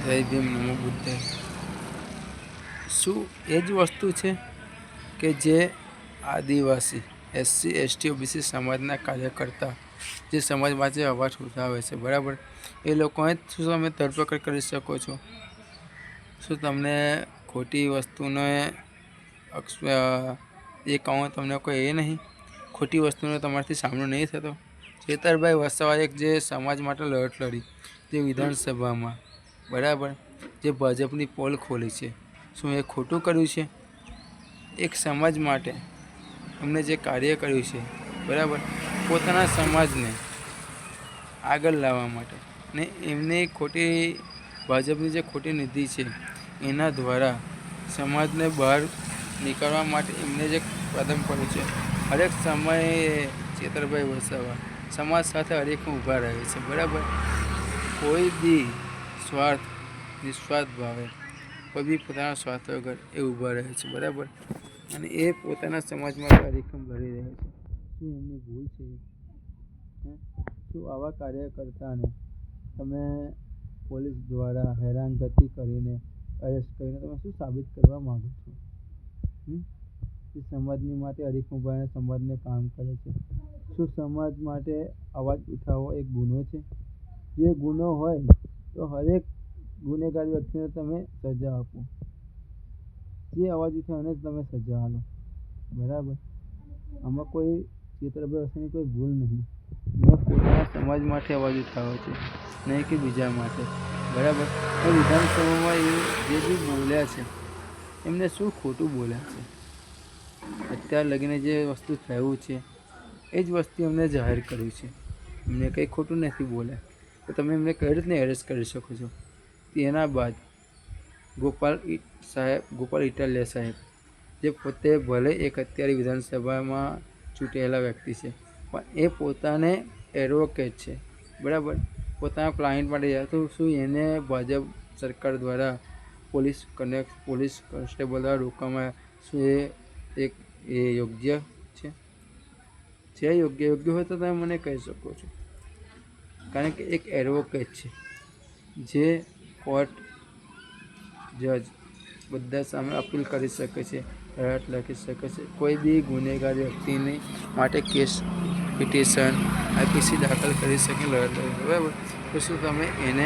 જય ભીમ, નમો બુદ્ધાય. શું એ જ વસ્તુ છે કે જે આદિવાસી SC ST OBC સમાજના કાર્યકર્તા જે સમાજમાં જે અવાજ ઉઠાવે છે, બરાબર, એ લોકોને શું તમે ધરપકડ કરી શકો છો? શું તમને ખોટી વસ્તુને એ કહો તમને કોઈ એ નહીં, ખોટી વસ્તુનો તમારાથી સામનો નહીં થતો? ચેતરભાઈ વસાવાએ એક જે સમાજ માટે લડત લડી, જે વિધાનસભામાં, બરાબર, જે ભાજપની પોલ ખોલી છે, શું એ ખોટું કર્યું છે? એક સમાજ માટે એમને જે કાર્ય કર્યું છે, બરાબર, પોતાના સમાજને આગળ લાવવા માટે, ને એમની ખોટી ભાજપની જે ખોટી નીતિ છે એના દ્વારા સમાજને બહાર નીકળવા માટે એમને જે કદમ પડ્યું છે, હરેક સમયે ચેતરભાઈ વસાવા સમાજ સાથે હરેક ઊભા રહે છે, બરાબર. કોઈ બી સ્વાર્થ નિસ્વાર્થ ભાવે કોઈ બી પોતાના સ્વાર્થ વગર એ ઊભા રહે છે, બરાબર. અને એ પોતાના સમાજમાં કાર્યક્રમ લડી રહ્યા છે. શું એમની ભૂલ છે? શું આવા કાર્યકર્તાને તમે પોલીસ દ્વારા હેરાનગતિ કરીને અરેસ્ટ કરીને તમે શું સાબિત કરવા માગો છો? એ સમાજની માટે હરીખ ઉભાને સમાજને કામ કરે છે. શું સમાજ માટે અવાજ ઉઠાવવો એક ગુનો છે? જે ગુનો હોય તો હરેક ગુનેગાર વ્યક્તિને તમે સજા આપો, જે અવાજ ઉઠાવને તમે સજા આપો, બરાબર. આમાં કોઈ ચેતરભાઈ વસાવાની કોઈ ભૂલ નહીં. મેં પોતાના સમાજ માટે અવાજ ઉઠાવ્યો છે, નહીં કે બીજા માટે, બરાબર. એ વિધાનસભામાં એ જે બી બોલ્યા છે એમને શું ખોટું બોલ્યા છે? અત્યાર લગીને જે વસ્તુ થયું છે એ જ વસ્તુ એમને જાહેર કર્યું છે. એમને કંઈ ખોટું નથી બોલ્યા, તો તમે એમને કઈ રીતને એરેસ્ટ કરી શકો છો? તેના બાદ ગોપાલ ઇટાલિયા સાહેબ, જે પોતે ભલે એક અત્યારે વિધાનસભામાં ચૂંટેલા વ્યક્તિ છે, પણ એ પોતાને એડવોકેટ છે, બરાબર. પોતાના ક્લાયન્ટ માટે જાય તો શું એને ભાજપ સરકાર દ્વારા પોલીસ કોન્સ્ટેબલ દ્વારા રોકવામાં શું એ યોગ્ય છે? યોગ્ય હોય તો તમે મને કહી શકો છો. કારણ કે એક એડવોકેટ છે, જે કોર્ટ જજ બધા સામે અપીલ કરી શકે છે, લડત લખી શકે છે, કોઈ બી ગુનેગાર વ્યક્તિની માટે કેસ પિટિશન IPC દાખલ કરી શકે, લડત લખી, બરાબર. તો શું તમે એને